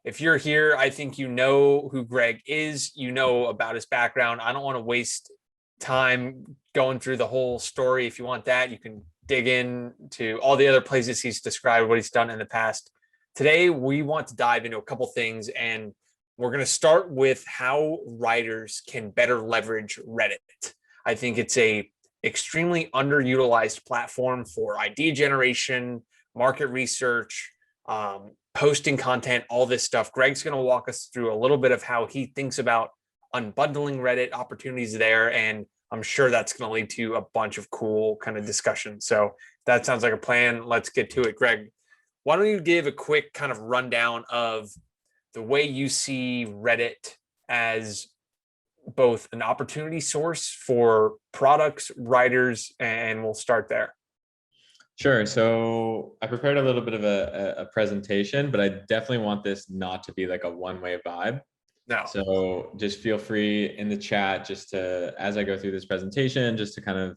if you're here, I think you know who Greg is, you know about his background. I don't want to waste time going through the whole story. If you want that, you can dig in to all the other places he's described what he's done in the past. Today, we want to dive into a couple things, and we're going to start with how writers can better leverage Reddit. I think it's a extremely underutilized platform for idea generation, market research, posting content, all this stuff. Greg's going to walk us through a little bit of how he thinks about unbundling Reddit opportunities there. And I'm sure that's going to lead to a bunch of cool kind of discussion. So that sounds like a plan. Let's get to it. Greg, why don't you give a quick kind of rundown of the way you see Reddit as both an opportunity source for products, writers, and we'll start there. Sure. So I prepared a little bit of a presentation, but I definitely want this not to be like a one-way vibe. No. So just feel free in the chat just to, as I go through this presentation, just to kind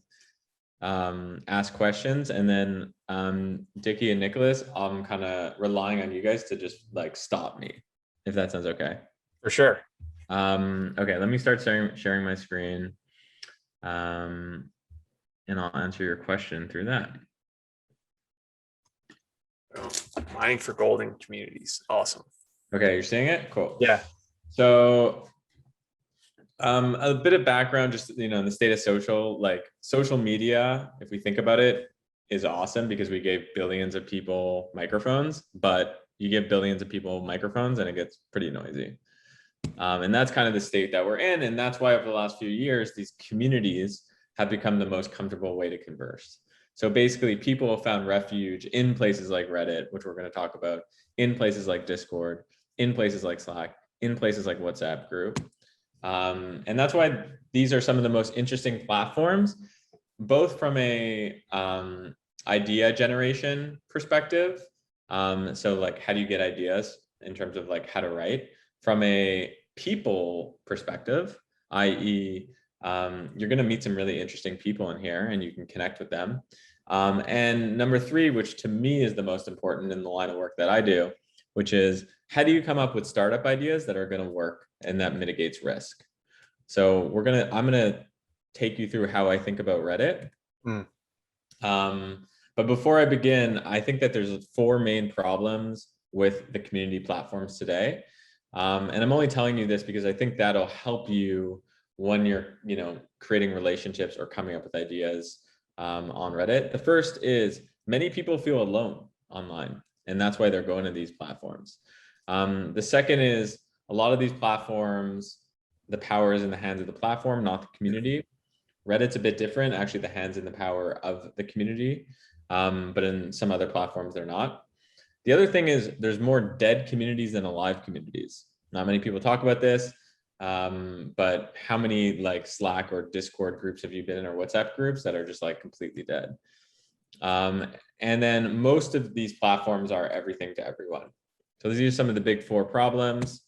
of ask questions. And then Dickie and Nicholas, I'm kind of relying on you guys to just like stop me, if that sounds okay. For sure. Okay, let me start sharing my screen. And I'll answer your question through that. Mining for gold in communities. Awesome. Okay, you're seeing it? Cool. Yeah. So a bit of background, just, in the state of social media, if we think about it, is awesome because we gave billions of people microphones, but you give billions of people microphones and it gets pretty noisy. And that's kind of the state that we're in. And that's why over the last few years, these communities have become the most comfortable way to converse. So basically, people have found refuge in places like Reddit, which we're going to talk about, in places like Discord, in places like Slack, in places like WhatsApp group. And that's why these are some of the most interesting platforms, both from a idea generation perspective. So like, how do you get ideas in terms of like how to write? From a people perspective, i.e., you're going to meet some really interesting people in here and you can connect with them. And number three, which to me is the most important in the line of work that I do, which is how do you come up with startup ideas that are going to work and that mitigates risk? So I'm going to take you through how I think about Reddit. But before I begin, I think that there's 4 main problems with the community platforms today. And I'm only telling you this because I think that'll help you when you're, creating relationships or coming up with ideas on Reddit. The first is many people feel alone online, and that's why they're going to these platforms. The second is a lot of these platforms, the power is in the hands of the platform, not the community. Reddit's a bit different, actually the hands in the power of the community, but in some other platforms, they're not. The other thing is there's more dead communities than alive communities. Not many people talk about this, but how many like Slack or Discord groups have you been in, or WhatsApp groups that are just like completely dead? And then most of these platforms are everything to everyone. So these are some of the big 4 problems.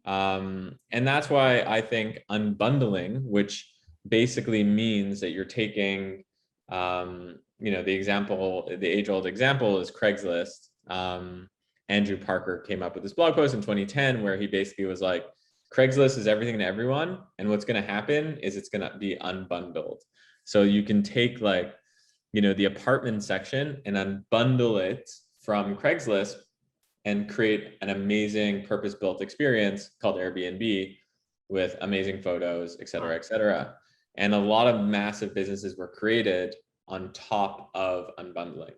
And that's why I think unbundling, which basically means that you're taking, the age-old example is Craigslist. Andrew Parker came up with this blog post in 2010 where he basically was like, Craigslist is everything to everyone, and what's going to happen is it's going to be unbundled. So you can take like, the apartment section and unbundle it from Craigslist and create an amazing purpose-built experience called Airbnb with amazing photos, et cetera, et cetera. And a lot of massive businesses were created on top of unbundling.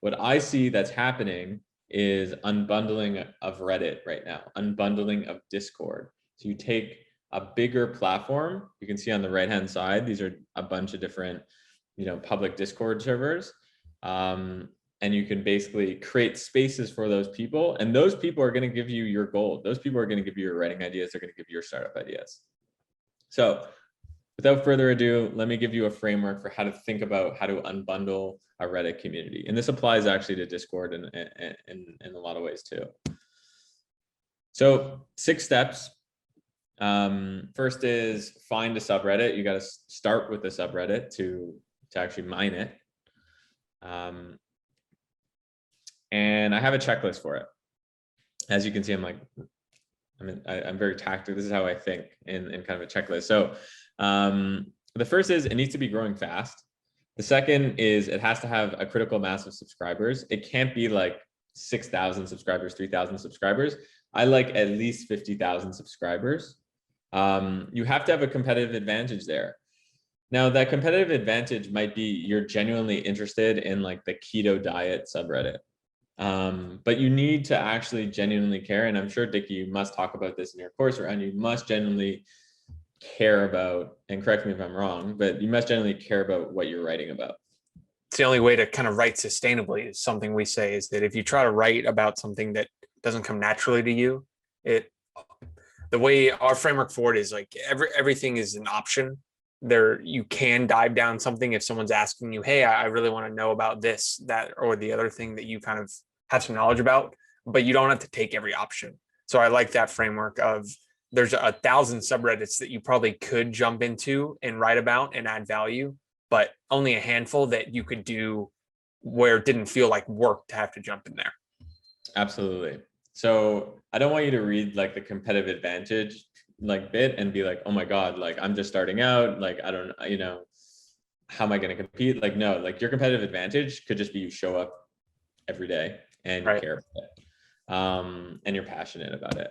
What I see that's happening is unbundling of Reddit right now, unbundling of Discord. So you take a bigger platform, you can see on the right-hand side, these are a bunch of different, public Discord servers. And you can basically create spaces for those people. And those people are going to give you your gold. Those people are going to give you your writing ideas. They're going to give you your startup ideas. So without further ado, let me give you a framework for how to think about how to unbundle a Reddit community. And this applies actually to Discord in a lot of ways too. So 6 steps. First is find a subreddit. You got to start with the subreddit to actually mine it. And I have a checklist for it. as you can see, I'm very tactical. This is how I think in kind of a checklist. So the first is it needs to be growing fast. The second is it has to have a critical mass of subscribers. It can't be like 6,000 subscribers, 3,000 subscribers. I like at least 50,000 subscribers. You have to have a competitive advantage there. Now, that competitive advantage might be you're genuinely interested in like the keto diet subreddit. But you need to actually genuinely care. And I'm sure, Dickie, you must talk about this in your course, and you must genuinely care about, and correct me if I'm wrong, but you must genuinely care about what you're writing about. It's the only way to kind of write sustainably is something we say is that if you try to write about something that doesn't come naturally to you, the way our framework for it is like everything is an option. There, you can dive down something if someone's asking you, hey, I really want to know about this, that, or the other thing that you kind of have some knowledge about, but you don't have to take every option. So I like that framework of there's 1,000 subreddits that you probably could jump into and write about and add value, but only a handful that you could do where it didn't feel like work to have to jump in there. Absolutely. So I don't want you to read like the competitive advantage like bit and be like, oh my God, like I'm just starting out. Like, I don't, how am I going to compete? Like, no, like your competitive advantage could just be you show up every day and you care about it. And you're passionate about it.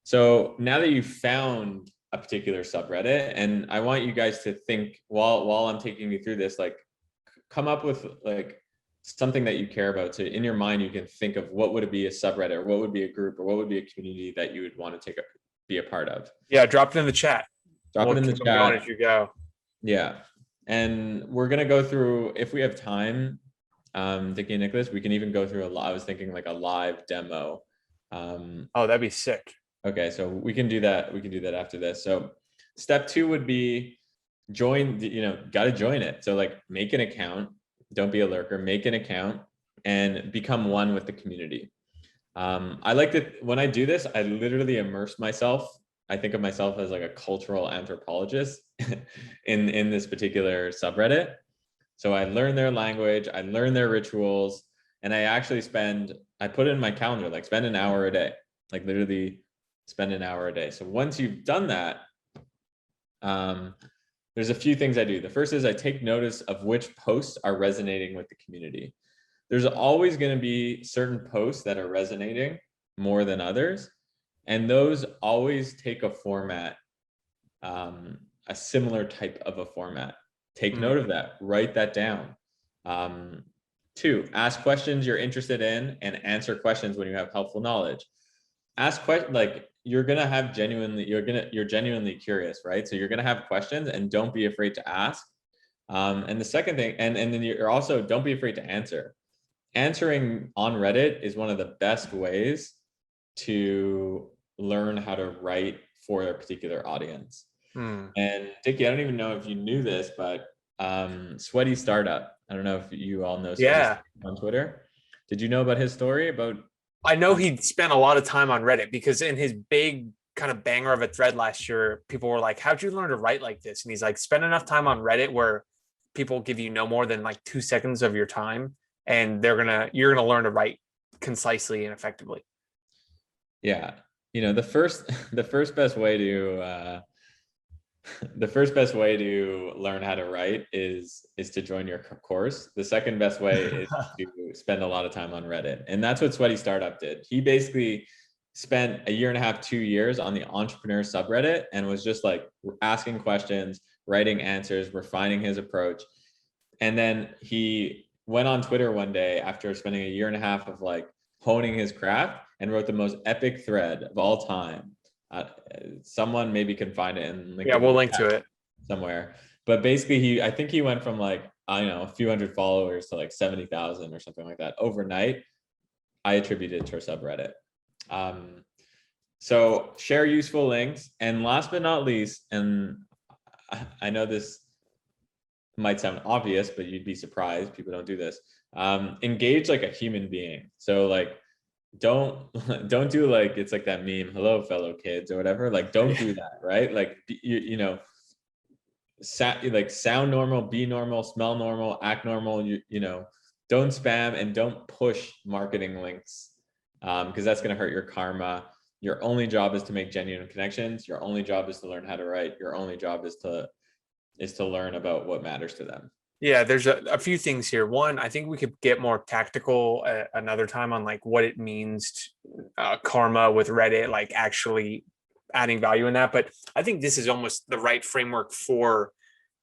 So now that you've found a particular subreddit, and I want you guys to think while I'm taking you through this, like come up with like something that you care about. So in your mind, you can think of what would it be a subreddit, or what would be a group, or what would be a community that you would want to be a part of. Yeah, drop it in the chat. Drop it in the chat as you go. Yeah, and we're gonna go through, if we have time, Dickie and Nicholas, we can even go through I was thinking like a live demo. Oh, that'd be sick. Okay, so we can do that. We can do that after this. So step 2 would be join, got to join it. So like make an account, don't be a lurker, make an account and become one with the community. I like that when I do this, I literally immerse myself. I think of myself as like a cultural anthropologist in this particular subreddit. So I learn their language, I learn their rituals, and I actually I put it in my calendar, like spend an hour a day, like literally spend an hour a day. So once you've done that, there's a few things I do. The first is I take notice of which posts are resonating with the community. There's always going to be certain posts that are resonating more than others. And those always take a format, a similar type of a format. Take note of that, write that down. 2, ask questions you're interested in and answer questions when you have helpful knowledge. Ask questions, like you're genuinely curious, right? So you're gonna have questions and don't be afraid to ask. And the second thing, and then you're also, don't be afraid to answer. Answering on Reddit is one of the best ways to learn how to write for a particular audience. And Dickie, I don't even know if you knew this, but Sweaty Startup, I don't know if you all know Sweaty on Twitter. Did you know about his story about? I know he spent a lot of time on Reddit because in his big kind of banger of a thread last year, people were like, how'd you learn to write like this? And he's like, spend enough time on Reddit where people give you no more than like 2 seconds of your time and you're going to learn to write concisely and effectively. Yeah. The first best way to learn how to write is to join your course. The second best way is to spend a lot of time on Reddit. And that's what Sweaty Startup did. He basically spent 1.5 to 2 years on the entrepreneur subreddit and was just like asking questions, writing answers, refining his approach. And then he went on Twitter one day after spending 1.5 years of like honing his craft and wrote the most epic thread of all time. Someone maybe can find it and we'll link to it somewhere. But basically, I think he went from like, I don't know, a few hundred followers to like 70,000 or something like that overnight. I attribute it to our subreddit. So share useful links, and last but not least, and I know this might sound obvious, but you'd be surprised, people don't do this. Engage like a human being. So like, don't do like, it's like that meme, hello fellow kids or whatever, like don't do that, right? Like sound normal, be normal, smell normal, act normal, don't spam and don't push marketing links because that's going to hurt your karma. Your only job is to make genuine connections. Your only job is to learn how to write. Your only job is to learn about what matters to them. Yeah, there's a few things here. One, I think we could get more tactical another time on like what it means karma with Reddit, like actually adding value in that. But I think this is almost the right framework for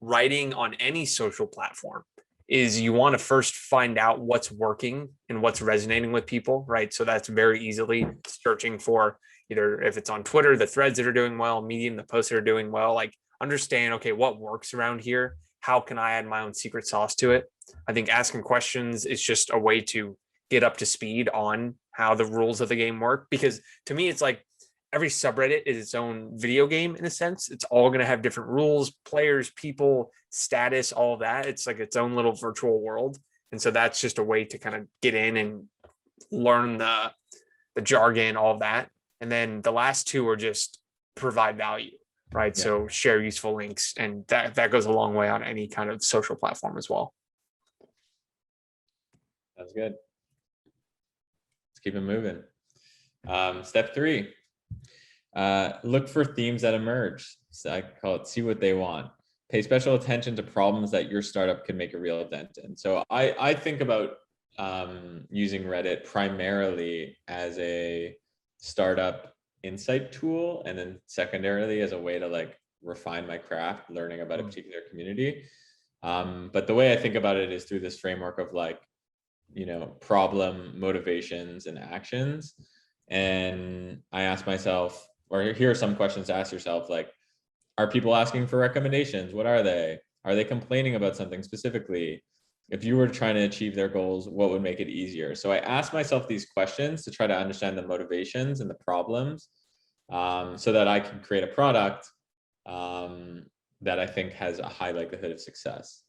writing on any social platform. Is you want to first find out what's working and what's resonating with people, right? So that's very easily searching for either if it's on Twitter, the threads that are doing well, Medium, the posts that are doing well, like understand, okay, what works around here? How can I add my own secret sauce to it? I think asking questions is just a way to get up to speed on how the rules of the game work. Because to me, it's like every subreddit is its own video game in a sense. It's all going to have different rules, players, people, status, all of that. It's like its own little virtual world. And so that's just a way to kind of get in and learn the jargon, all of that. And then the last two are just provide value, right? Yeah. So share useful links, and that goes a long way on any kind of social platform as well. That's good. Let's keep it moving. Step 3, look for themes that emerge. So I call it see what they want. Pay special attention to problems that your startup can make a real dent in. So I think about using Reddit primarily as a startup insight tool, and then secondarily as a way to like refine my craft, learning about a particular community. But the way I think about it is through this framework of like, problem, motivations, and actions. And I ask myself, or here are some questions to ask yourself, like, are people asking for recommendations? What are they? Are they complaining about something specifically? If you were trying to achieve their goals, what would make it easier? So I ask myself these questions to try to understand the motivations and the problems, so that I can create a product that I think has a high likelihood of success.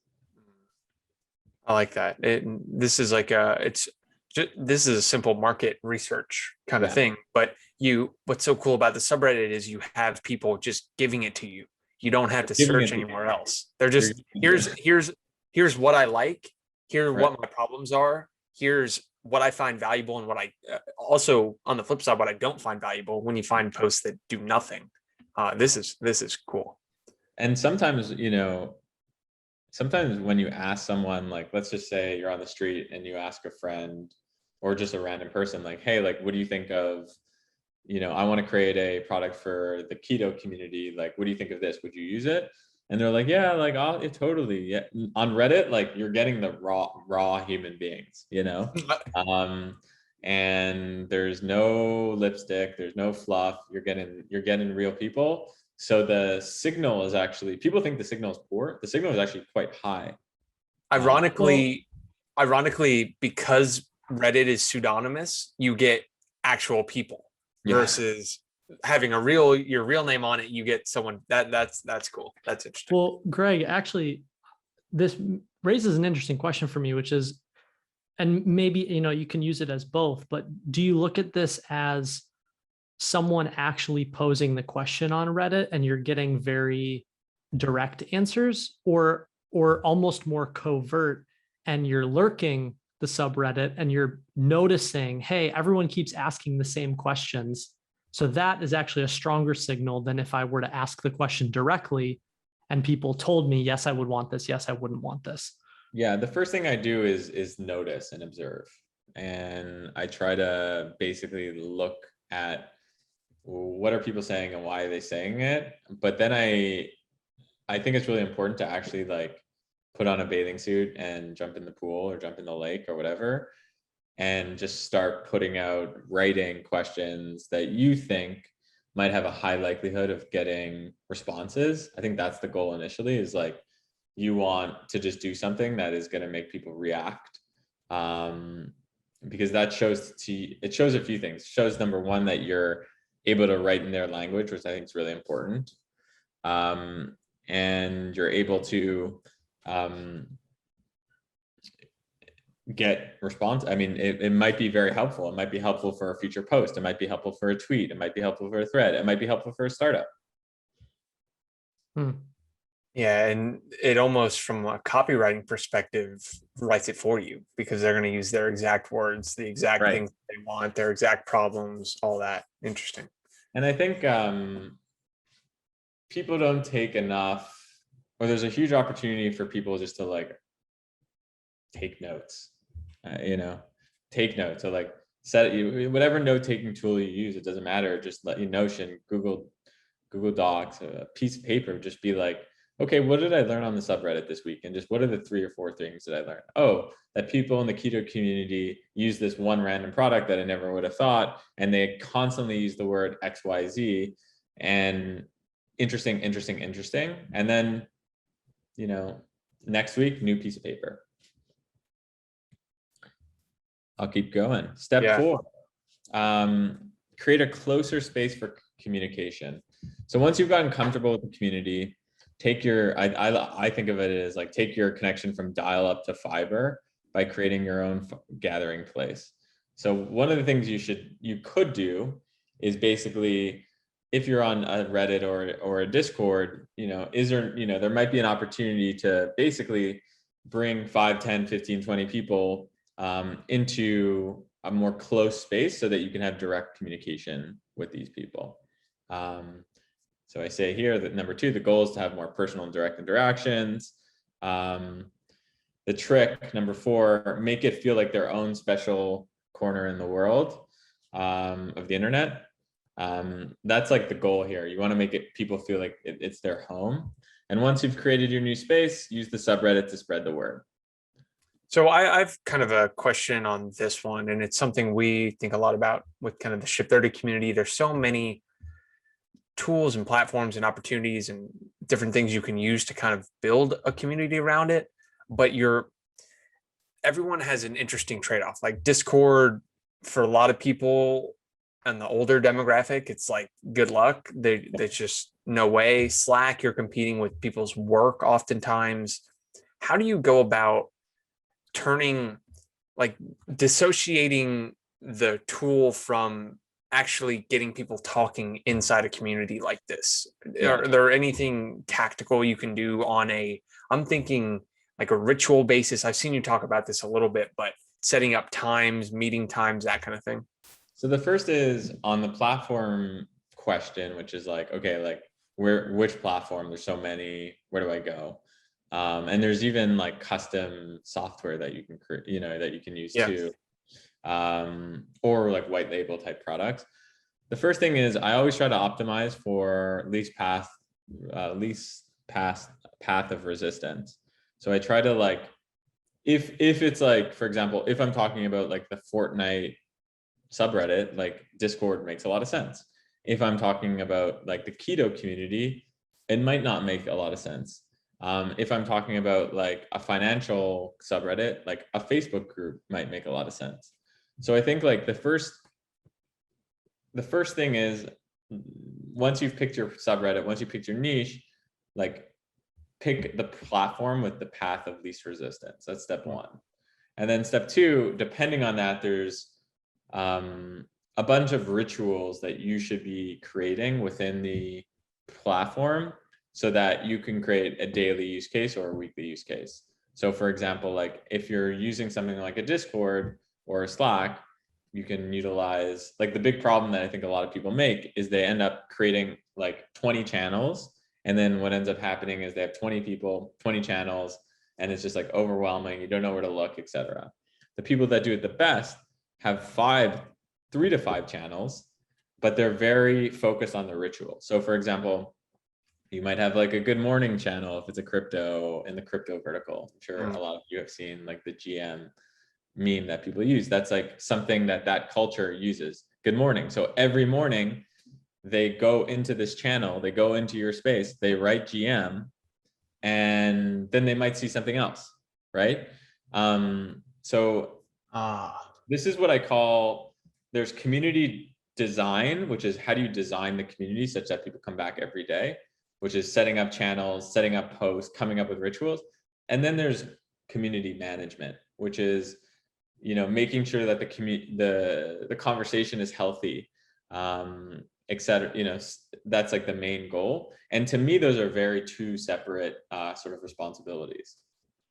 I like that. This is like this is a simple market research kind of thing. But what's so cool about the subreddit is you have people just giving it to you. You don't have to search anywhere else. They're just here's what I like. Here's what my problems are. Here's what I find valuable, and what I also on the flip side, what I don't find valuable when you find posts that do nothing. This is cool. And sometimes, sometimes when you ask someone, like, let's just say you're on the street and you ask a friend or just a random person, like, hey, like, what do you think of, I want to create a product for the keto community. Like, what do you think of this? Would you use it? And they're like, yeah, like, totally. Yeah. On Reddit, like, you're getting the raw human beings, and there's no lipstick, there's no fluff. You're getting real people. So the signal is actually, people think the signal is poor. The signal is actually quite high. Ironically, because Reddit is pseudonymous, you get actual people versus having your real name on it. You get someone that's cool. That's interesting. Well, Greg, actually, this raises an interesting question for me, which is, and maybe, you can use it as both, but do you look at this as someone actually posing the question on Reddit and you're getting very direct answers, or almost more covert, and you're lurking the subreddit and you're noticing, hey, everyone keeps asking the same questions. So that is actually a stronger signal than if I were to ask the question directly and people told me, yes, I would want this. Yes, I wouldn't want this. Yeah. The first thing I do is notice and observe. And I try to basically look at what are people saying and why are they saying it. But then I think it's really important to actually like put on a bathing suit and jump in the pool or jump in the lake or whatever, and just start putting out writing questions that you think might have a high likelihood of getting responses. I think that's the goal initially, is like, you want to just do something that is going to make people react. Because that shows a few things. It shows, number one, that you're able to write in their language, which I think is really important. And you're able to get response. I mean, it might be very helpful. It might be helpful for a future post. It might be helpful for a tweet. It might be helpful for a thread. It might be helpful for a startup. Yeah, and it almost from a copywriting perspective writes it for you because they're going to use their exact words, the exact Right. things they want, their exact problems, all that. Interesting. And I think people don't take enough, or there's a huge opportunity for people just to like take notes, you know, take notes. So like set you whatever note taking tool you use, it doesn't matter. Just let you Notion, Google Docs, a piece of paper, just be like, okay, what did I learn on the subreddit this week? And just what are the 3 or 4 things that I learned? Oh, that people in the keto community use this one random product that I never would have thought. And they constantly use the word XYZ and interesting, interesting, interesting. And then, you know, next week, new piece of paper. I'll keep going. Step Yeah. 4, create a closer space for communication. So once you've gotten comfortable with the community, take your, I think of it as like take your connection from dial up to fiber by creating your own gathering place. So one of the things you could do is basically, if you're on a Reddit or a Discord, there might be an opportunity to basically bring 5, 10, 15, 20 people into a more close space so that you can have direct communication with these people. So I say here that number 2, the goal is to have more personal and direct interactions. The trick, number 4, make it feel like their own special corner in the world of the internet. That's like the goal here. You want to make it people feel like it's their home. And once you've created your new space, use the subreddit to spread the word. So I've kind of a question on this one, and it's something we think a lot about with kind of the Ship30 community. There's so many tools and platforms and opportunities and different things you can use to kind of build a community around it, but everyone has an interesting trade-off. Like Discord, for a lot of people and the older demographic, it's like good luck. There's just no way. Slack, you're competing with people's work oftentimes. How do you go about dissociating the tool from actually getting people talking inside a community like this? Yeah. Are there anything tactical you can do I'm thinking like a ritual basis? I've seen you talk about this a little bit, but setting up times, meeting times, that kind of thing. So the first is on the platform question, which is like, okay, like which platform? There's so many, where do I go? And there's even like custom software that you can create, that you can use too. Or like white label type products. The first thing is I always try to optimize for least path of resistance. So I try to like, if it's like, for example, if I'm talking about like the Fortnite subreddit, like Discord makes a lot of sense. If I'm talking about like the keto community, it might not make a lot of sense. If I'm talking about like a financial subreddit, like a Facebook group might make a lot of sense. So I think like the first thing is, once you've picked your subreddit, once you picked your niche, like pick the platform with the path of least resistance. That's step 1. And then step 2, depending on that, there's a bunch of rituals that you should be creating within the platform so that you can create a daily use case or a weekly use case. So for example, like if you're using something like a Discord or a Slack, you can utilize, like the big problem that I think a lot of people make is they end up creating like 20 channels. And then what ends up happening is they have 20 people, 20 channels, and it's just like overwhelming. You don't know where to look, etc. The people that do it the best have 3 to 5 channels, but they're very focused on the ritual. So for example, you might have like a good morning channel if it's a crypto in the crypto vertical. I'm sure a lot of you have seen like the GM meme that people use. That's like something that culture uses. Good morning. So every morning they go into this channel, they go into your space, they write GM, and then they might see something else, right? This is what I call, there's community design, which is how do you design the community such that people come back every day, which is setting up channels, setting up posts, coming up with rituals. And then there's community management, which is, making sure that the conversation is healthy, et cetera, that's like the main goal. And to me, those are very two separate sort of responsibilities.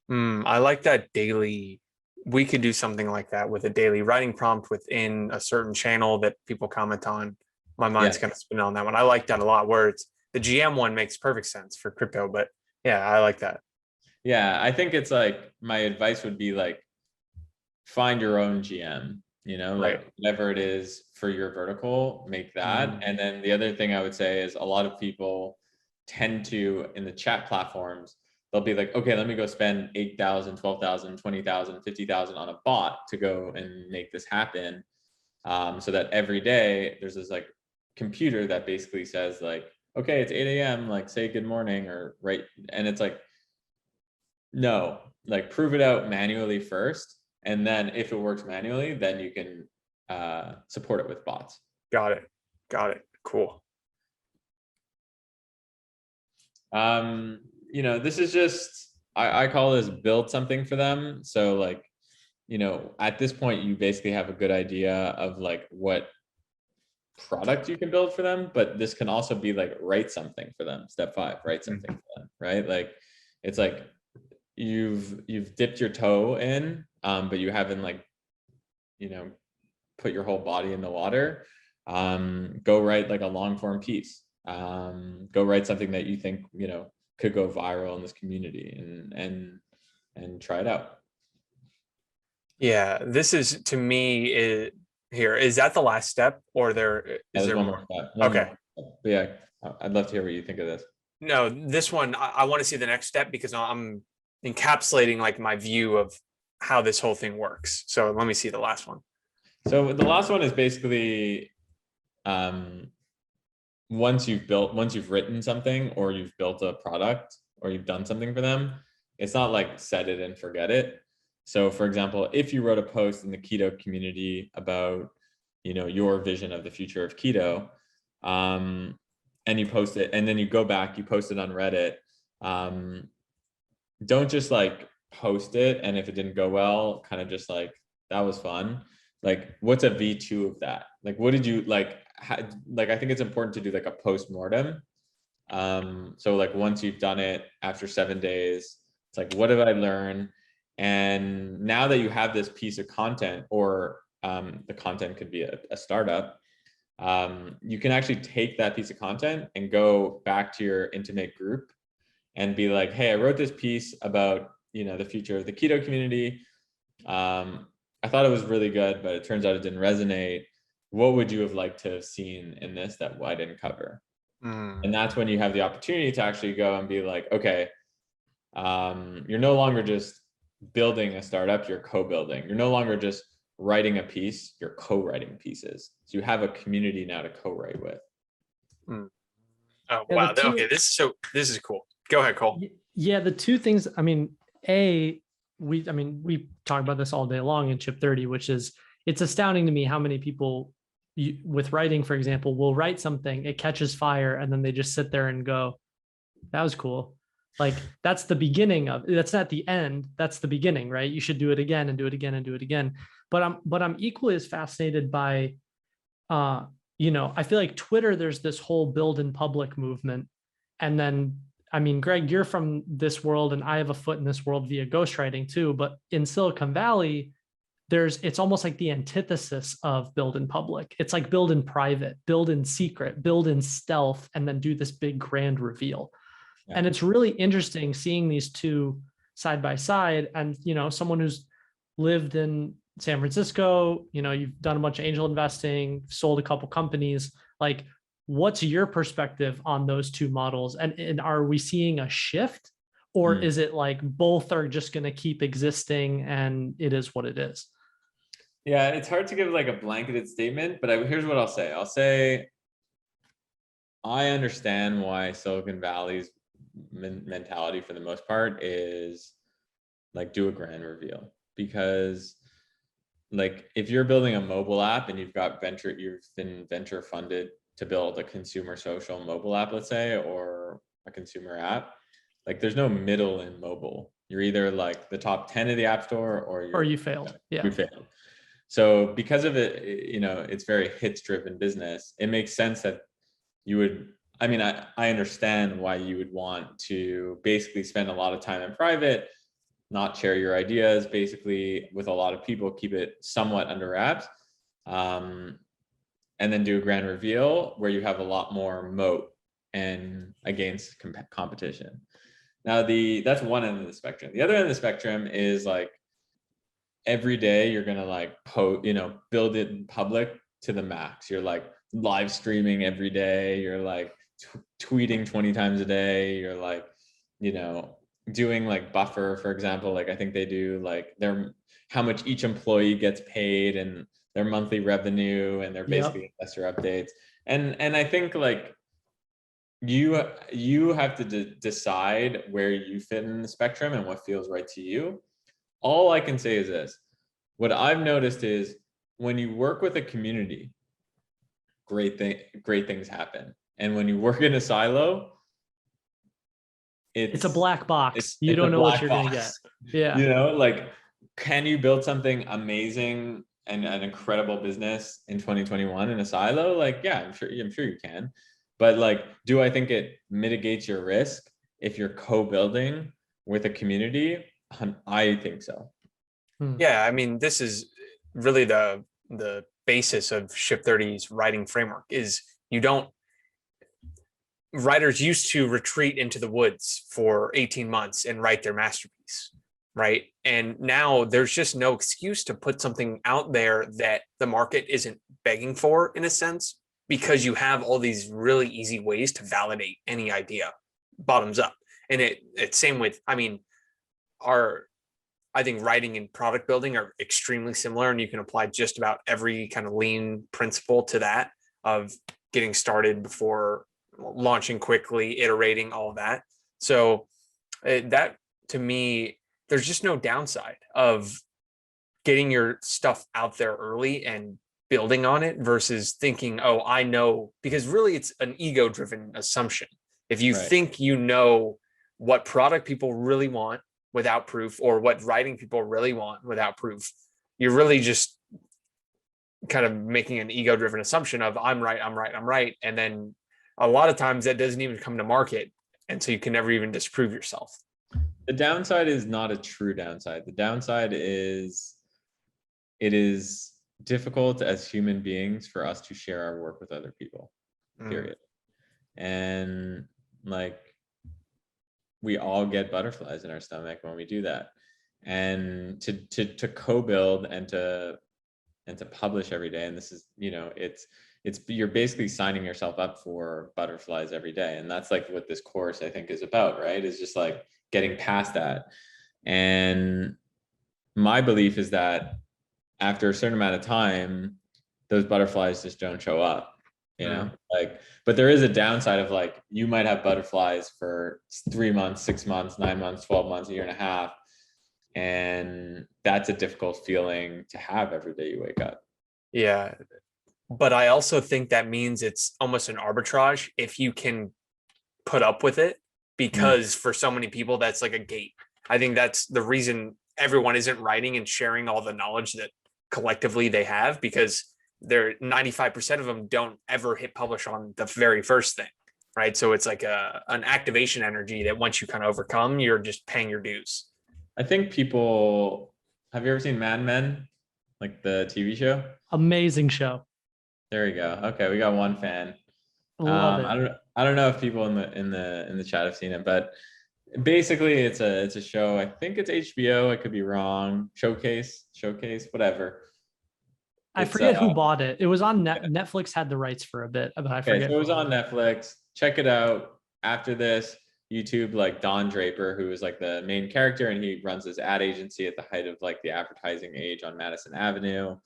I like that daily. We could do something like that with a daily writing prompt within a certain channel that people comment on. My mind's Yeah. kind of spinning on that one. I like that a lot. Where it's the GM one makes perfect sense for crypto, but yeah, I like that. Yeah, I think it's like my advice would be like find your own GM, Right. like whatever it is for your vertical, make that. And then the other thing I would say is a lot of people tend to, in the chat platforms, they'll be like, okay, let me go spend 8,000, 12,000, 20,000, 50,000 on a bot to go and make this happen. So that every day there's this like computer that basically says like, okay, it's 8 a.m. like say good morning or right. And it's like, no, like prove it out manually first. And then if it works manually, then you can support it with bots. Got it. Got it. Cool. This is just, I call this build something for them. So like, at this point, you basically have a good idea of like what product you can build for them, but this can also be like write something for them. Step 5, write something for them, right? Like it's like you've dipped your toe in, but you haven't like, put your whole body in the water. Go write like a long form piece. Go write something that you think, could go viral in this community and try it out. Yeah, this is to me here. Is that the last step, or is there one more? more step. Okay. But yeah, I'd love to hear what you think of this. No, this one I want to see the next step because I'm encapsulating like my view of how this whole thing works. So let me see the last one. So the last one is basically once you've written something or you've built a product or you've done something for them, it's not like set it and forget it. So for example, if you wrote a post in the keto community about, your vision of the future of keto, and you post it and then you go back, you post it on Reddit, don't just like post it. And if it didn't go well, kind of just like, that was fun. Like, what's a V2 of that? Like, what did you like? Like, I think it's important to do like a post-mortem. So like once you've done it after 7 days, it's like, what did I learn? And now that you have this piece of content, or the content could be a startup, you can actually take that piece of content and go back to your intimate group and be like, hey, I wrote this piece about, the future of the keto community. I thought it was really good, but it turns out it didn't resonate. What would you have liked to have seen in this that I didn't cover? And that's when you have the opportunity to actually go and be like, okay, you're no longer just building a startup, you're co-building. You're no longer just writing a piece, you're co-writing pieces. So you have a community now to co-write with. Oh, Yeah, wow. Okay, this is cool. Go ahead, Cole. Yeah, the two things, I mean, we talk about this all day long in Chip 30, which is, it's astounding to me how many people with writing, for example, will write something, it catches fire, and then they just sit there and go, that was cool. Like that's the beginning that's not the end, that's the beginning, right? You should do it again and do it again and do it again. But I'm equally as fascinated by, I feel like Twitter, there's this whole build in public movement. And then, I mean, Greg, you're from this world and I have a foot in this world via ghostwriting too. But in Silicon Valley, it's almost like the antithesis of build in public. It's like build in private, build in secret, build in stealth, and then do this big grand reveal. Yeah. And it's really interesting seeing these two side by side. And, someone who's lived in San Francisco, you've done a bunch of angel investing, sold a couple companies, like, what's your perspective on those two models? And are we seeing a shift, or is it like both are just going to keep existing and it is what it is? Yeah, it's hard to give like a blanketed statement, but here's what I'll say. I'll say, I understand why Silicon Valley's mentality for the most part is like do a grand reveal, because like if you're building a mobile app and you've been venture funded to build a consumer social mobile app, let's say, or a consumer app, like there's no middle in mobile. You're either like the top 10 of the app store or you failed. Yeah. You failed. So because of it, it's very hits driven business. It makes sense that you would, I mean, I understand why you would want to basically spend a lot of time in private, not share your ideas, basically with a lot of people, keep it somewhat under wraps. And then do a grand reveal where you have a lot more moat and against competition. Now that's one end of the spectrum. The other end of the spectrum is like every day you're gonna like build it in public to the max. You're like live streaming every day. You're like tweeting 20 times a day. You're like, doing like Buffer, for example. Like I think they do like how much each employee gets paid and their monthly revenue and their basically investor updates. And I think like you have to decide where you fit in the spectrum and what feels right to you. All I can say is this. What I've noticed is when you work with a community, great things happen. And when you work in a silo, it's a black box. You it's don't a know what black you're going to get. box. Yeah. Like, can you build something amazing and an incredible business in 2021 in a silo? Like, yeah, I'm sure you can. But like, do I think it mitigates your risk if you're co-building with a community? I think so. Yeah, I mean, this is really the basis of Ship30's writing framework is writers used to retreat into the woods for 18 months and write their masterpiece, right? And now there's just no excuse to put something out there that the market isn't begging for, in a sense, because you have all these really easy ways to validate any idea bottoms up. And it's same with, I mean, I think writing and product building are extremely similar, and you can apply just about every kind of lean principle to that of getting started before launching quickly, iterating, all of that. So that to me, there's just no downside of getting your stuff out there early and building on it versus thinking, oh, I know, because really it's an ego driven assumption. If you think you know what product people really want without proof, or what writing people really want without proof, you're really just kind of making an ego driven assumption of I'm right. And then a lot of times that doesn't even come to market. And so you can never even disprove yourself. The downside is not a true downside. The downside is it is difficult as human beings for us to share our work with other people, period. And like, we all get butterflies in our stomach when we do that. And to co-build and to publish every day. And this is, you're basically signing yourself up for butterflies every day. And that's like what this course I think is about, right? Is just like getting past that. And my belief is that after a certain amount of time, those butterflies just don't show up, but there is a downside of like, you might have butterflies for 3 months, 6 months, 9 months, 12 months, a year and a half. And that's a difficult feeling to have every day you wake up. Yeah. But I also think that means it's almost an arbitrage if you can put up with it, because for so many people, that's like a gate. I think that's the reason everyone isn't writing and sharing all the knowledge that collectively they have, because 95% of them don't ever hit publish on the very first thing. Right. So it's like an activation energy that once you kind of overcome, you're just paying your dues. I think people, have you ever seen Mad Men? Like the TV show? Amazing show. There you go. Okay, we got one fan. Love it. I don't know if people in the chat have seen it, but basically it's a show. I think it's HBO. I could be wrong. Showcase, whatever. I forget who bought it. It was on Netflix had the rights for a bit, but I forget. So it was on Netflix. Check it out. After this, YouTube, like Don Draper, who is like the main character, and he runs this ad agency at the height of like the advertising age on Madison Avenue.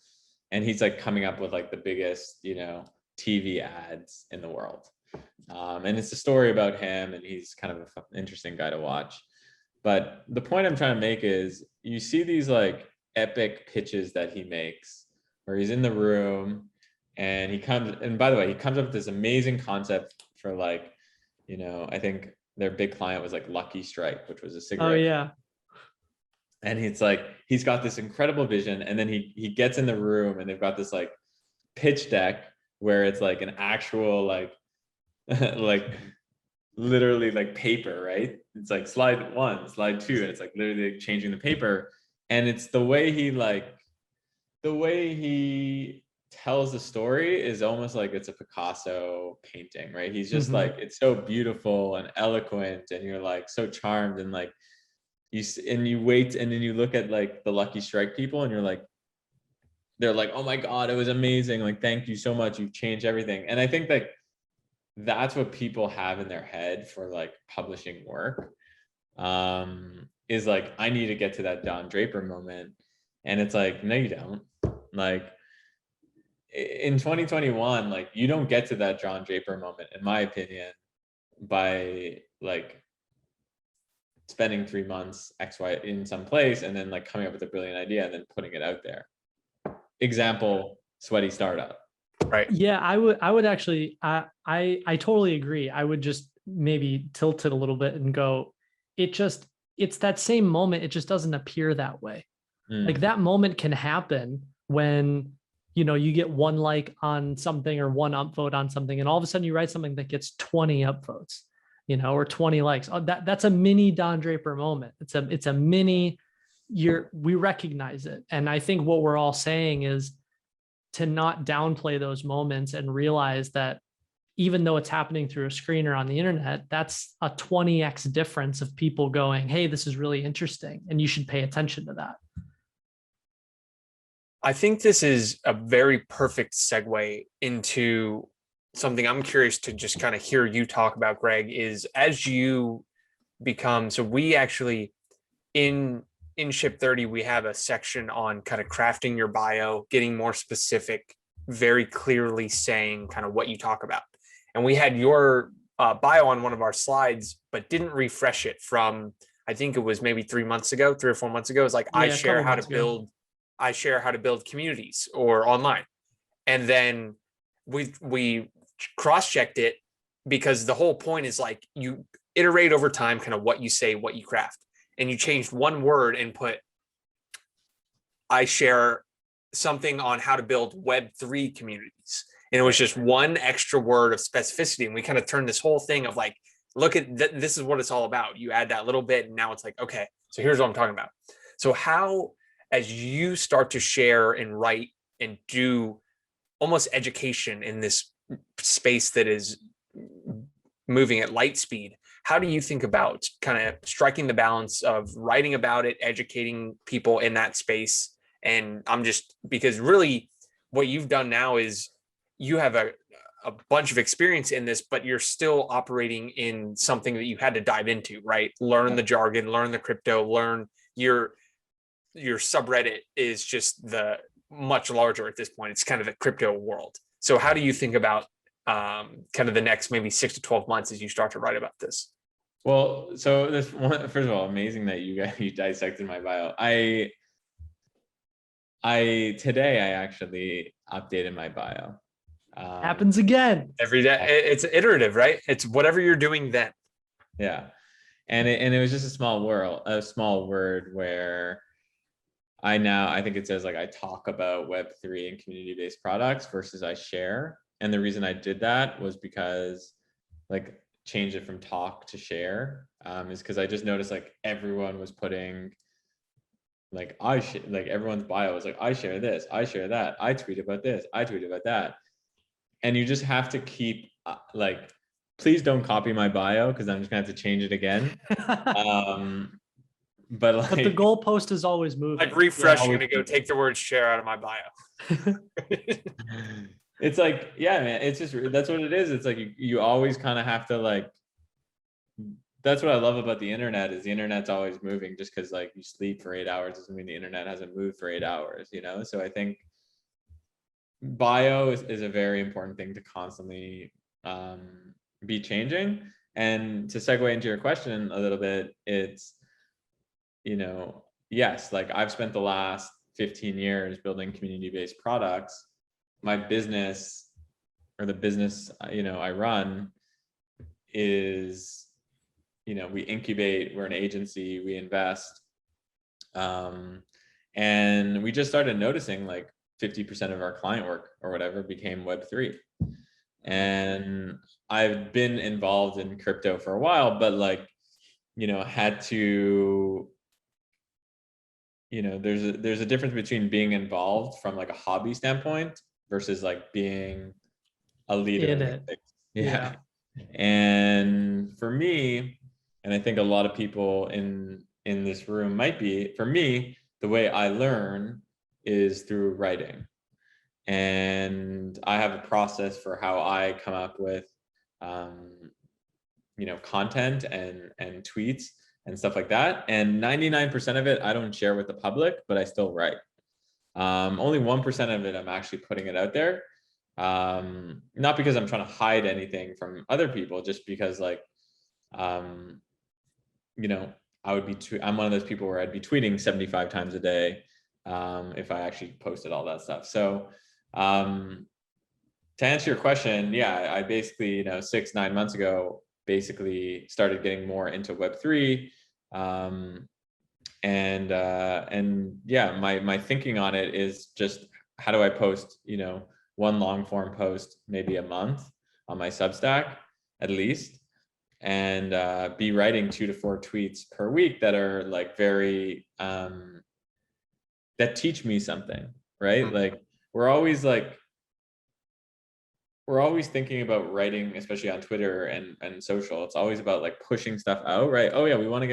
And he's like coming up with like the biggest, TV ads in the world. And it's a story about him, and he's kind of an interesting guy to watch. But the point I'm trying to make is you see these like epic pitches that he makes where he's in the room and by the way, he comes up with this amazing concept for like, I think their big client was like Lucky Strike, which was a cigarette. Oh yeah. And it's like, he's got this incredible vision. And then he gets in the room and they've got this like pitch deck where it's like an actual like, like literally like paper, right? It's like slide 1, slide 2, and it's like literally changing the paper. And it's the way he tells the story is almost like it's a Picasso painting, right? He's just like, it's so beautiful and eloquent, and you're like so charmed, and like you wait, and then you look at like the Lucky Strike people, and you're like, they're like, oh my God, it was amazing. Like, thank you so much. You've changed everything. And I think like that's what people have in their head for like publishing work, is like, I need to get to that Don Draper moment. And it's like, no, you don't. Like in 2021, like you don't get to that John Draper moment, in my opinion, by like spending 3 months XY in some place and then like coming up with a brilliant idea and then putting it out there. Example, Sweaty Startup. Right. Yeah, I would actually, I totally agree. I would just maybe tilt it a little bit and go, it's that same moment. It just doesn't appear that way. Like that moment can happen when, you know, you get one like on something or one upvote on something, and all of a sudden you write something that gets 20 upvotes, you know, or 20 likes. Oh, that's a mini Don Draper moment. It's a mini, we recognize it. And I think what we're all saying is to not downplay those moments and realize that even though it's happening through a screen or on the internet, that's a 20x difference of people going, hey, this is really interesting, and you should pay attention to that. I think this is a very perfect segue into something I'm curious to just kind of hear you talk about, Greg, is as you become, so we actually in Ship 30, we have a section on kind of crafting your bio, getting more specific, very clearly saying kind of what you talk about. And we had your bio on one of our slides, but didn't refresh it from, I think it was maybe 3 months ago, 3 or 4 months ago. It's like, Yeah, I share how to build communities or online. And then we cross-checked it, because the whole point is like you iterate over time kind of what you say, what you craft. And you changed one word and put, I share something on how to build Web3 communities. And it was just one extra word of specificity. And we kind of turned this whole thing of like, look at this is what it's all about. You add that little bit and now it's like, okay, so here's what I'm talking about. So how, as you start to share and write and do almost education in this space that is moving at light speed, how do you think about kind of striking the balance of writing about it, educating people in that space? And I'm just, because really what you've done now is you have a bunch of experience in this, but you're still operating in something that you had to dive into, right? Learn the jargon, learn the crypto, learn your subreddit is just the much larger at this point. It's kind of the crypto world. So how do you think about kind of the next maybe 6 to 12 months as you start to write about this? Well, so this one, first of all, amazing that you dissected my bio. Today I actually updated my bio. Happens again Every day. It's iterative, right? It's whatever you're doing then. Yeah. And it was just a small word where I think it says like I talk about Web3 and community-based products versus I share. And the reason I did that was because like change it from talk to share, is because I just noticed like everyone was putting like like everyone's bio was like, I share this, I share that, I tweet about this, I tweet about that. And you just have to keep like, please don't copy my bio because I'm just gonna have to change it again. But like, but the goalpost is always moving. Like refresh, you're gonna go take the word share out of my bio. It's like, yeah, man, it's just, that's what it is. It's like you always kind of have to like, that's what I love about the internet, is the internet's always moving. Just because like you sleep for 8 hours doesn't mean the internet hasn't moved for 8 hours, you know? So I think bio is a very important thing to constantly be changing. And to segue into your question a little bit, it's, you know, yes, like I've spent the last 15 years building community-based products. My business, or the business, you know, I run is, you know, we incubate, we're an agency, we invest, And we just started noticing like 50% of our client work or whatever became Web3. And I've been involved in crypto for a while, but like, had to, there's a difference between being involved from like a hobby standpoint versus like being a leader In in the it. space. Yeah. And for me, and I think a lot of people in this room might be, for me, the way I learn is through writing. And I have a process for how I come up with content and tweets and stuff like that. And 99% of it I don't share with the public, but I still write. Only 1% of it I'm actually putting it out there. Not because I'm trying to hide anything from other people, just because like, I would be, I'm one of those people where I'd be tweeting 75 times a day if I actually posted all that stuff. So to answer your question, yeah, I basically, 6-9 months ago, basically started getting more into Web3. And yeah, my thinking on it is just, how do I post, one long form post, maybe a month on my Substack at least, and be writing 2 to 4 tweets per week that are like very, that teach me something, right? Mhm. Like we're always thinking about writing, especially on Twitter and social. It's always about like pushing stuff out, right? Oh yeah, we want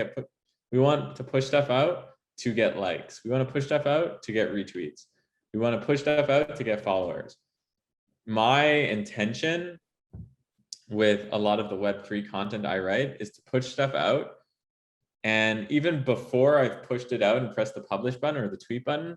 to push stuff out to get likes. We want to push stuff out to get retweets. We want to push stuff out to get followers. My intention with a lot of the Web3 content I write is to push stuff out. And even before I've pushed it out and pressed the publish button or the tweet button,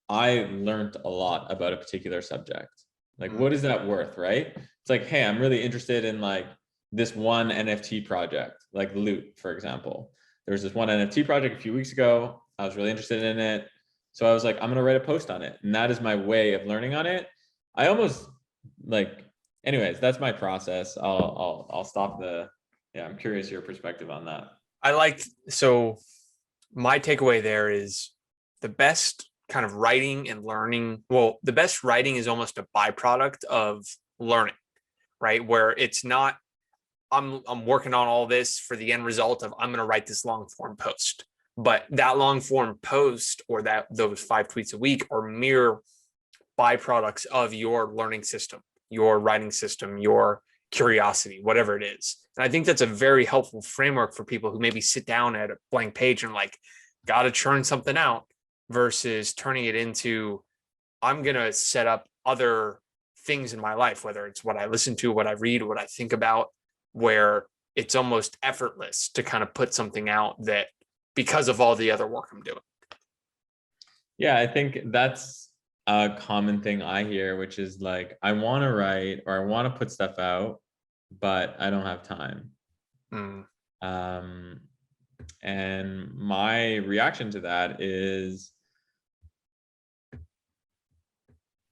I learned a lot about a particular subject. Like, what is that worth, right? It's like, hey, I'm really interested in like this one NFT project, like Loot, for example. There was this one NFT project a few weeks ago. I was really interested in it. So I was like, I'm going to write a post on it. And that is my way of learning on it. I almost like, anyways, that's my process. I'll stop yeah, I'm curious your perspective on that. So my takeaway there is the best kind of writing and learning. Well, the best writing is almost a byproduct of learning, right? Where it's not, I'm working on all this for the end result of I'm going to write this long form post, but that long form post or those 5 tweets a week are mere byproducts of your learning system, your writing system, your curiosity, whatever it is. And I think that's a very helpful framework for people who maybe sit down at a blank page and like, got to churn something out versus turning it into, I'm going to set up other things in my life, whether it's what I listen to, what I read, what I think about, where it's almost effortless to kind of put something out that because of all the other work I'm doing. Yeah, I think that's a common thing I hear, which is like, I want to write or I want to put stuff out, but I don't have time. And my reaction to that is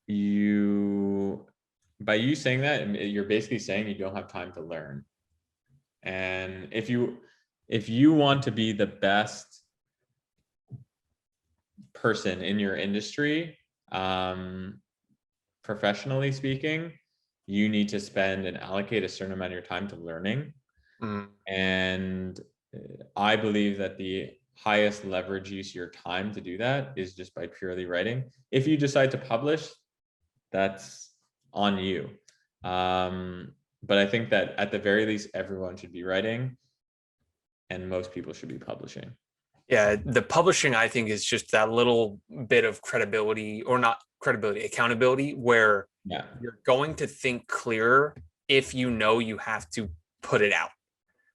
by you saying that, you're basically saying you don't have time to learn. And if you want to be the best person in your industry, professionally speaking, you need to spend and allocate a certain amount of your time to learning. And I believe that the highest leverage use of your time to do that is just by purely writing. If you decide to publish, that's on you. But I think that at the very least, everyone should be writing and most people should be publishing. Yeah, the publishing, I think, is just that little bit of credibility, or not credibility, accountability, where you're going to think clearer if you know you have to put it out,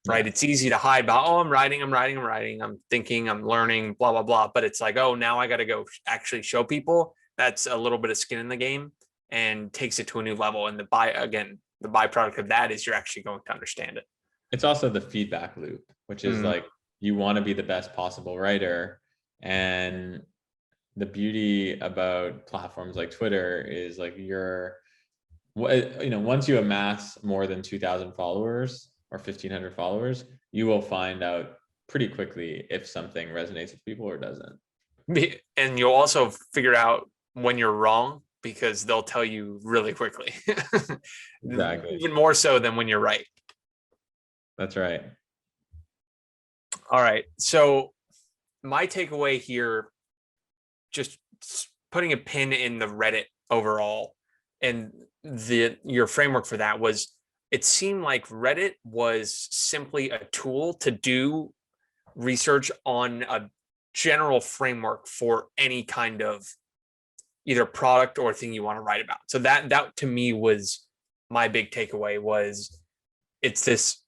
right? It's easy to hide by, oh, I'm writing, I'm thinking, I'm learning, blah, blah, blah. But it's like, oh, now I got to go actually show people. That's a little bit of skin in the game and takes it to a new level. And the byproduct of that is you're actually going to understand it. It's also the feedback loop, which is like, you want to be the best possible writer. And the beauty about platforms like Twitter is like once you amass more than 2,000 followers or 1,500 followers, you will find out pretty quickly if something resonates with people or doesn't. And you'll also figure out when you're wrong because they'll tell you really quickly. Exactly. Even more so than when you're right. That's right. All right. So my takeaway here, just putting a pin in the Reddit overall, and your framework for that was, it seemed like Reddit was simply a tool to do research on a general framework for any kind of either product or thing you want to write about. So that to me was my big takeaway. Was it's this,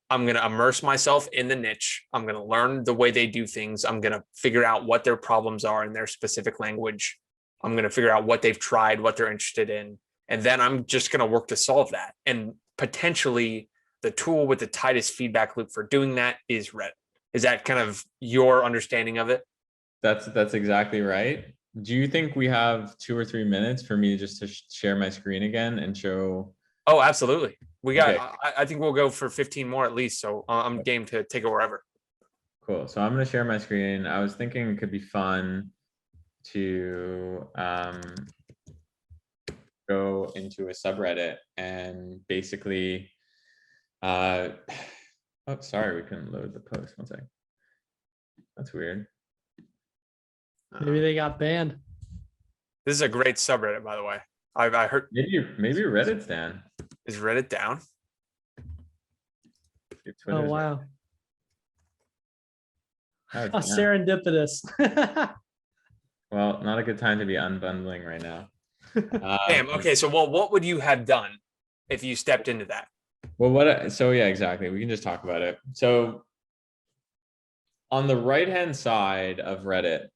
I'm going to immerse myself in the niche. I'm going to learn the way they do things. I'm going to figure out what their problems are in their specific language. I'm going to figure out what they've tried, what they're interested in. And then I'm just going to work to solve that. And potentially the tool with the tightest feedback loop for doing that is Reddit. Is that kind of your understanding of it? That's exactly right. Do you think we have 2 or 3 minutes for me just to share my screen again and show? Oh, absolutely. We got, Okay. I think we'll go for 15 more at least. So I'm game to take it wherever. Cool. So I'm going to share my screen. I was thinking it could be fun to go into a subreddit and basically, oh, sorry, we couldn't load the post. One second. That's weird. Maybe they got banned. This is a great subreddit, by the way. I heard. Maybe Reddit's down. Is Reddit down? If Oh, Twitter's wow. down. Oh, How it's down. serendipitous. Well, not a good time to be unbundling right now. Damn. Okay. So, well, what would you have done if you stepped into that? Well, so yeah, exactly. We can just talk about it. So on the right-hand side of Reddit,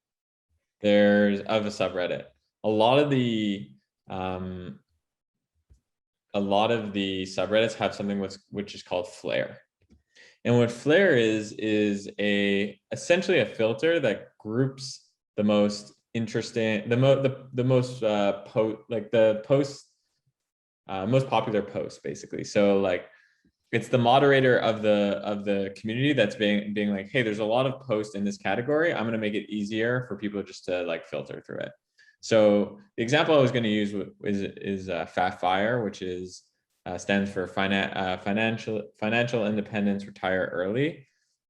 there's of a subreddit, a lot of the subreddits have something which is called Flare. And what Flare is essentially a filter that groups the most interesting, the most most popular posts, basically. So like, it's the moderator of the community that's being like, hey, there's a lot of posts in this category. I'm going to make it easier for people just to like filter through it. So the example I was going to use is FATFIRE, which is stands for financial independence, retire early,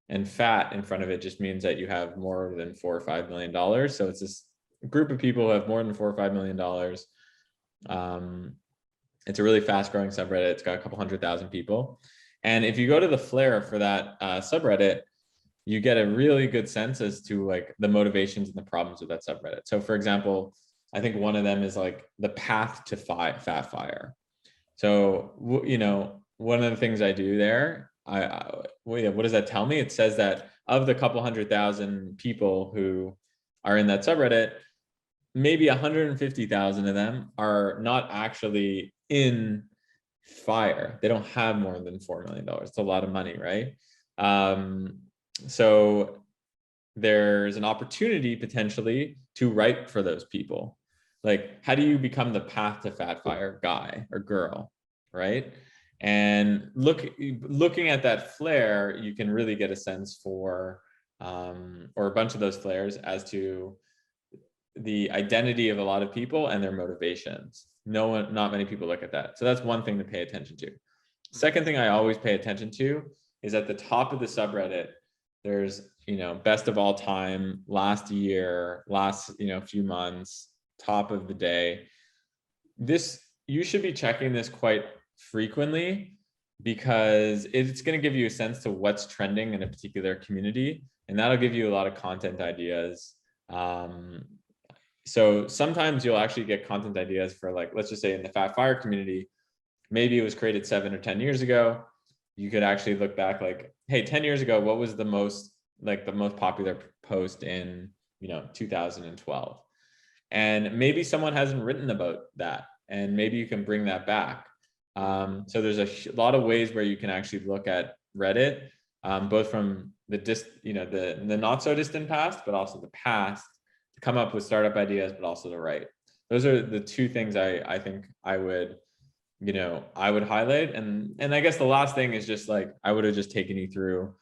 and FAT in front of it just means that you have more than $4 or $5 million. So it's this group of people who have more than $4 or $5 million. It's a really fast growing subreddit. It's got a couple 100,000 people. And if you go to the Flare for that subreddit, you get a really good sense as to like the motivations and the problems of that subreddit. So for example, I think one of them is like the path to FATFIRE. So, you know, one of the things I do there, what does that tell me? It says that of the couple 100,000 people who are in that subreddit, maybe 150,000 of them are not actually in FIRE. They don't have more than $4 million. It's a lot of money, right? So there's an opportunity potentially to write for those people. Like, how do you become the path to FATFIRE guy or girl, right? And looking at that Flare, you can really get a sense for, or a bunch of those flares as to the identity of a lot of people and their motivations. Not many people look at that. So that's one thing to pay attention to. Second thing I always pay attention to is at the top of the subreddit, there's, you know, best of all time, last year, few months, top of the day. You should be checking this quite frequently because it's going to give you a sense to what's trending in a particular community. And that'll give you a lot of content ideas. So sometimes you'll actually get content ideas for, like, let's just say in the FATFIRE community, maybe it was created 7 or 10 years ago. You could actually look back like, hey, 10 years ago, what was the most popular post in, 2012? And maybe someone hasn't written about that, and maybe you can bring that back. So there's a lot of ways where you can actually look at Reddit, both from the not so distant past, but also the past, to come up with startup ideas, but also to write. Those are the two things I think I would highlight. And I guess the last thing is just like, I would have just taken you through,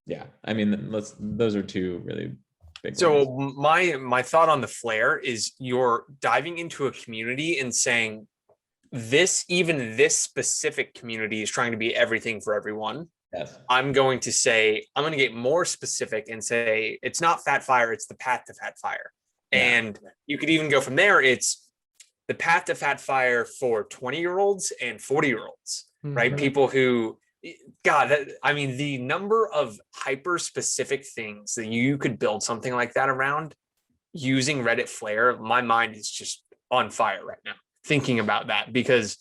Yeah, I mean, those are two really big So ones. my thought on the flare is you're diving into a community and saying even this specific community is trying to be everything for everyone. Yes. I'm going to get more specific and say it's not Fat Fire, it's the path to Fat Fire. Yeah. And you could even go from there. It's the path to Fat Fire for 20-year-olds and 40-year-olds, right? Mhm. People who, God, I mean, the number of hyper specific things that you could build something like that around using Reddit Flare, my mind is just on fire right now thinking about that, because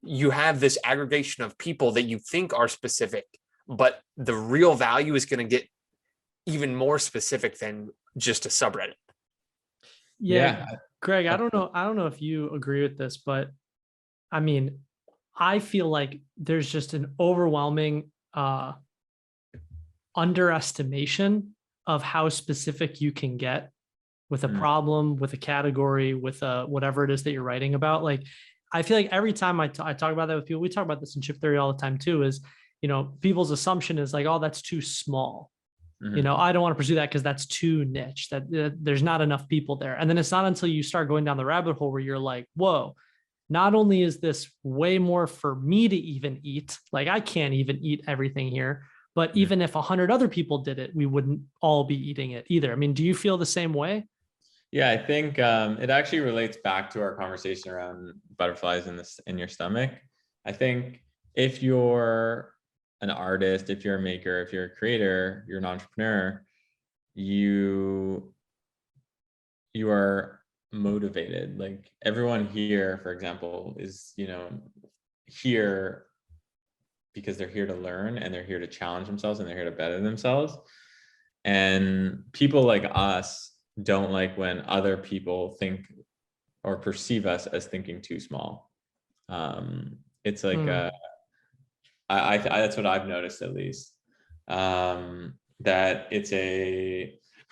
you have this aggregation of people that you think are specific, but the real value is going to get even more specific than just a subreddit. Yeah, Yeah. Greg, I don't know if you agree with this, but I mean, I feel like there's just an overwhelming underestimation of how specific you can get with a Mm. problem, with a category, with whatever it is that you're writing about. Like, I feel like every time I talk about that with people, we talk about this in chip theory all the time too, is, people's assumption is like, oh, that's too small. Mhm. I don't want to pursue that because that's too niche, that there's not enough people there. And then it's not until you start going down the rabbit hole where you're like, whoa, not only is this way more for me to even eat, like I can't even eat everything here, but Mhm. even if 100 other people did it, we wouldn't all be eating it either. I mean, do you feel the same way? Yeah, I think it actually relates back to our conversation around butterflies in your stomach. I think if you're an artist, if you're a maker, if you're a creator, you're an entrepreneur, you you are motivated. Like everyone here, for example, is here because they're here to learn and they're here to challenge themselves and they're here to better themselves. And people like us don't like when other people think or perceive us as thinking too small. It's like Hmm. that's what I've noticed, at least. That it's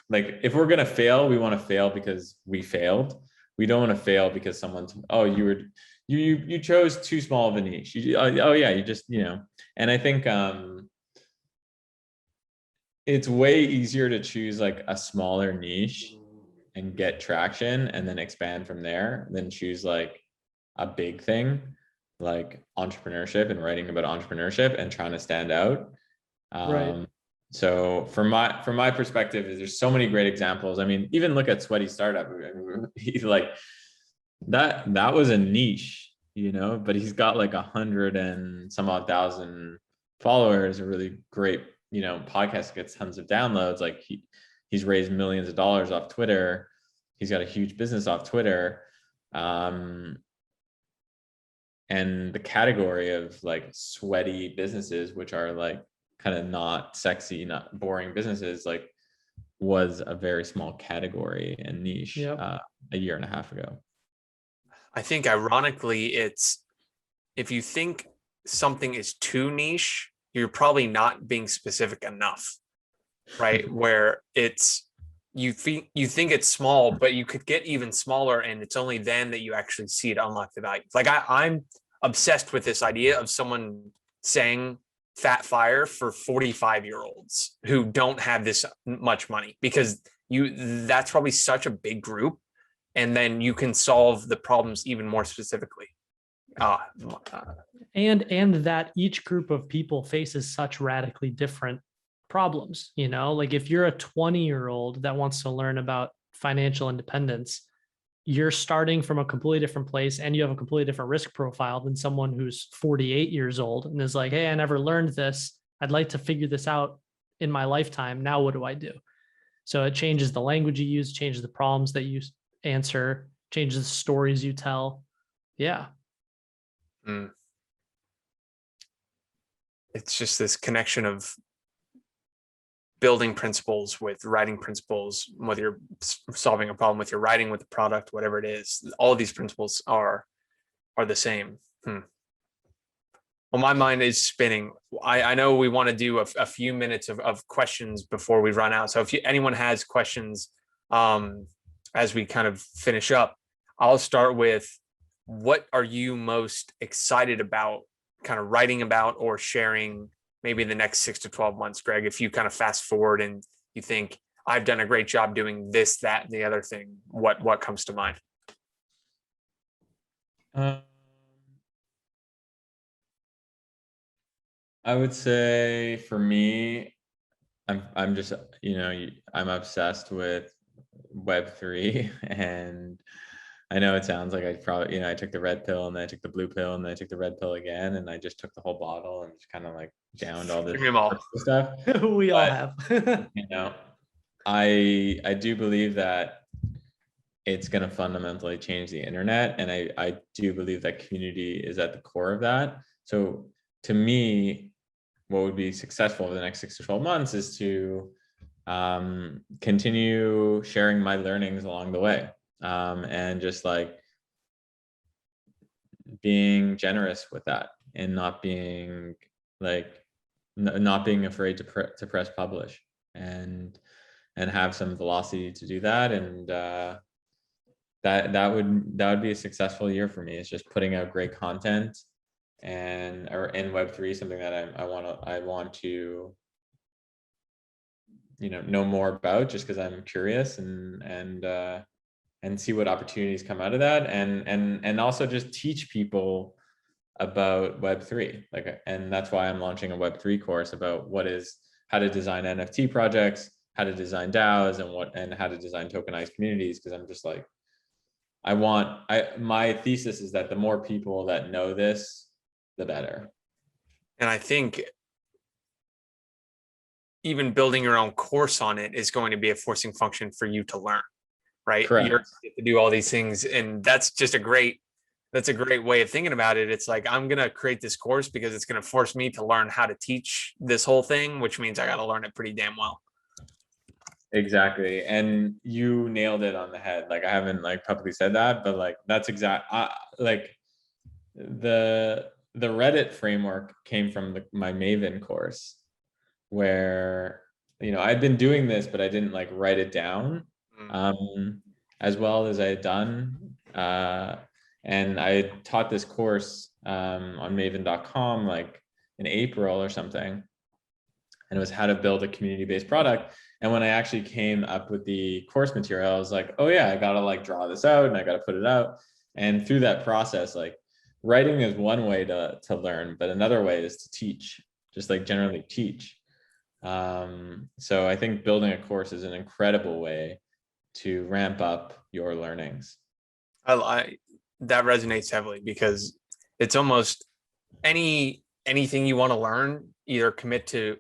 like if we're gonna fail, we want to fail because we failed. We don't want to fail because someone's you chose too small of a niche. Oh yeah, you just And I think it's way easier to choose like a smaller niche and get traction and then expand from there than choose like a big thing like entrepreneurship and writing about entrepreneurship and trying to stand out. Right. So from my perspective, there's so many great examples. I mean, even look at Sweaty Startup. He's like that was a niche, but he's got like 100 and some odd thousand followers, a really great, podcast, gets tons of downloads. Like he's raised millions of dollars off Twitter. He's got a huge business off Twitter. And the category of like sweaty businesses, which are like kind of not sexy, not boring businesses, like was a very small category and niche Yep. a year and a half ago. I think ironically, it's if you think something is too niche, you're probably not being specific enough, right? Where you think it's small, but you could get even smaller, and it's only then that you actually see it unlock the value. Like I'm obsessed with this idea of someone saying Fat Fire for 45-year-olds who don't have this much money, because that's probably such a big group, and then you can solve the problems even more specifically. Uh, And that each group of people faces such radically different problems. Like if you're a 20-year-old that wants to learn about financial independence, you're starting from a completely different place and you have a completely different risk profile than someone who's 48 years old and is like, hey, I never learned this, I'd like to figure this out in my lifetime, now what do I do? So it changes the language you use, changes the problems that you answer, changes the stories you tell. Yeah. mm. It's just this connection of building principles with writing principles, whether you're solving a problem with your writing, with the product, whatever it is. All of these principles are the same. Well, my mind is spinning. I know we want to do a few minutes of questions before we run out. So if anyone has questions as we kind of finish up, I'll start with, what are you most excited about kind of writing about or sharing maybe the next 6 to 12 months, Greg, if you kind of fast forward and you think I've done a great job doing this, that, and the other thing, what comes to mind? I would say for me, I'm just, I'm obsessed with Web3 and I know it sounds like I probably, I took the red pill and then I took the blue pill and then I took the red pill again and I just took the whole bottle and just kind of like downed all this Give me 'em all. stuff. We all But, have. I do believe that it's going to fundamentally change the internet. And I do believe that community is at the core of that. So to me, what would be successful over the next 6 to 12 months is to continue sharing my learnings along the way. And just like being generous with that and not being afraid to press publish and have some velocity to do that. And that would be a successful year for me. It's just putting out great content or in Web3, something that I want to know more about just because I'm curious and see what opportunities come out of that and also just teach people about Web3. And that's why I'm launching a Web3 course about how to design NFT projects, how to design DAOs and how to design tokenized communities. Because I'm just like, my thesis is that the more people that know this, the better. And I think even building your own course on it is going to be a forcing function for you to learn, right? Correct. You're to do all these things. And that's just a great way of thinking about it. It's like, I'm going to create this course because it's going to force me to learn how to teach this whole thing, which means I got to learn it pretty damn well. Exactly. And you nailed it on the head. Like I haven't publicly said that, but that's the Reddit framework came from my Maven course where, I'd been doing this, but I didn't write it down as well as I had done. And I taught this course on maven.com in April or something. And it was how to build a community-based product. And when I actually came up with the course material, I was like, oh yeah, I gotta draw this out and I gotta put it out. And through that process, writing is one way to learn, but another way is to teach, just generally teach. So I think building a course is an incredible way to ramp up your learnings. That resonates heavily because it's almost anything you want to learn, either commit to.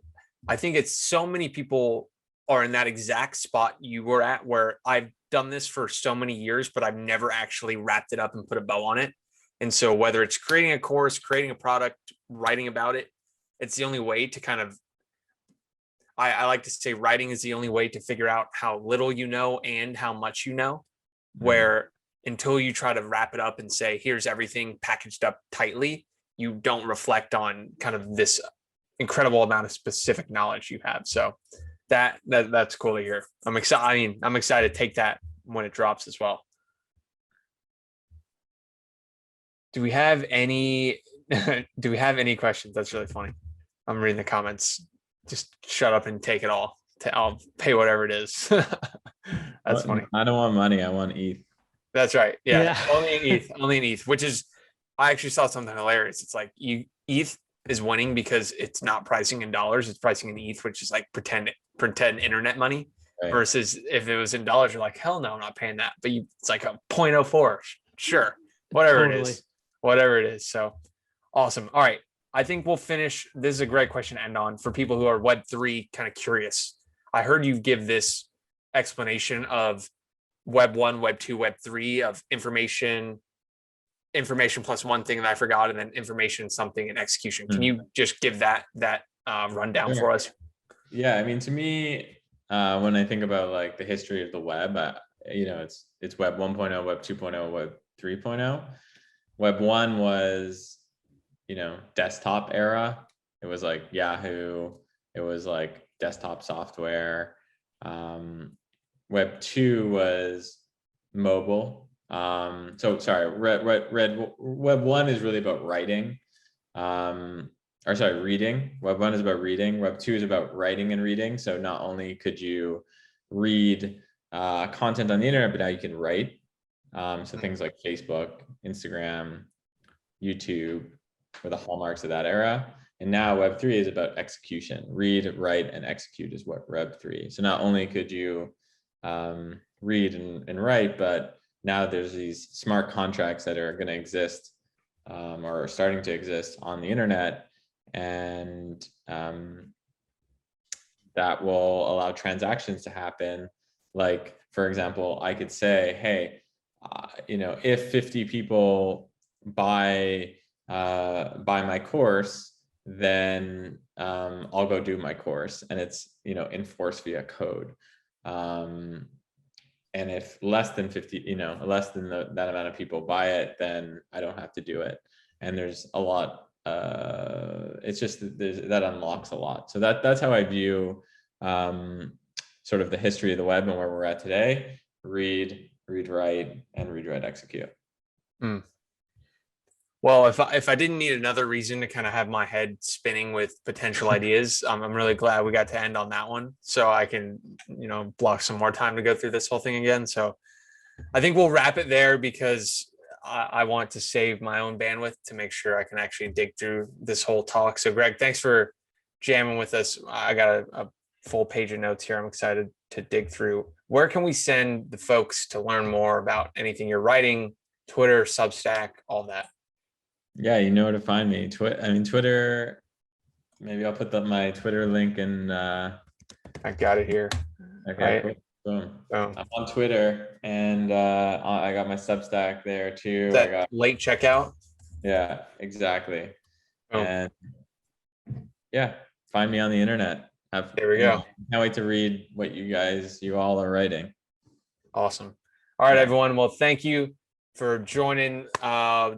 I think it's so many people are in that exact spot you were at, where I've done this for so many years, but I've never actually wrapped it up and put a bow on it. And so whether it's creating a course, creating a product, writing about it, it's the only way to kind of, I like to say writing is the only way to figure out how little you know and how much you know, where until you try to wrap it up and say, here's everything packaged up tightly, you don't reflect on kind of this incredible amount of specific knowledge you have. So that's cool to hear. I'm excited. I'm excited to take that when it drops as well. Do we have any questions? That's really funny. I'm reading the comments. Just shut up and take it all. I'll pay whatever it is. That's funny. I don't want money. I want ETH. That's right. Yeah. Only an ETH, which is, I actually saw something hilarious. It's like ETH is winning because it's not pricing in dollars. It's pricing in ETH, which is pretend internet money. Right. Versus if it was in dollars, you're like, hell no, I'm not paying that. But it's like a 0.04. Sure. Whatever it is. So awesome. All right. I think we'll finish. This is a great question to end on for people who are Web3 kind of curious. I heard you give this explanation of Web 1, Web 2, Web 3 of information plus one thing that I forgot, and then information, something, and execution. Can you just give that rundown for us? Yeah. I mean, to me, when I think about the history of the web, it's Web 1.0, Web 2.0, Web 3.0. Web 1 was, desktop era. It was Yahoo. It was desktop software. Web 2 was mobile. Web 1 is really about writing. or sorry, reading. Web 1 is about reading. Web 2 is about writing and reading. So not only could you read content on the internet, but now you can write. So things like Facebook, Instagram, YouTube were the hallmarks of that era. And now Web 3 is about execution. Read, write, and execute is what Web 3. So not only could you read and write, but now there's these smart contracts that are going to exist or are starting to exist on the internet. And that will allow transactions to happen. Like, for example, I could say, hey, if 50 people buy my course, then I'll go do my course, and it's enforced via code. And if less than 50, less than that amount of people buy it, then I don't have to do it. And there's a lot. It's just that unlocks a lot. So that's how I view sort of the history of the web and where we're at today. Read, write, and read, write, execute. Well, if I didn't need another reason to kind of have my head spinning with potential ideas, I'm really glad we got to end on that one, so I can block some more time to go through this whole thing again. So I think we'll wrap it there, because I want to save my own bandwidth to make sure I can actually dig through this whole talk. So Greg, thanks for jamming with us. I got a full page of notes here I'm excited to dig through. Where can we send the folks to learn more about anything you're writing? Twitter, Substack, all that. Yeah, you know where to find me. Twitter. Maybe I'll put my Twitter link in. I got it here. Okay, Right. cool. Boom. Boom. I'm on Twitter, and I got my Substack there too. Is that late checkout? Yeah, exactly. Oh. And yeah, find me on the internet. There we go. Can't wait to read what you all are writing. Awesome. All right, everyone. Well, thank you for joining.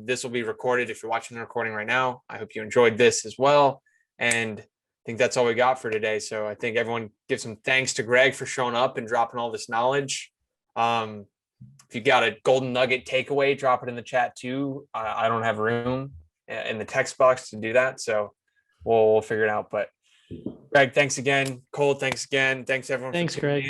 This will be recorded if you're watching the recording right now. I hope you enjoyed this as well. And I think that's all we got for today. So I think everyone give some thanks to Greg for showing up and dropping all this knowledge. If you got a golden nugget takeaway, drop it in the chat too. I don't have room in the text box to do that, so we'll figure it out. But Greg, thanks again. Cole, thanks again. Thanks everyone. Thanks, Greg.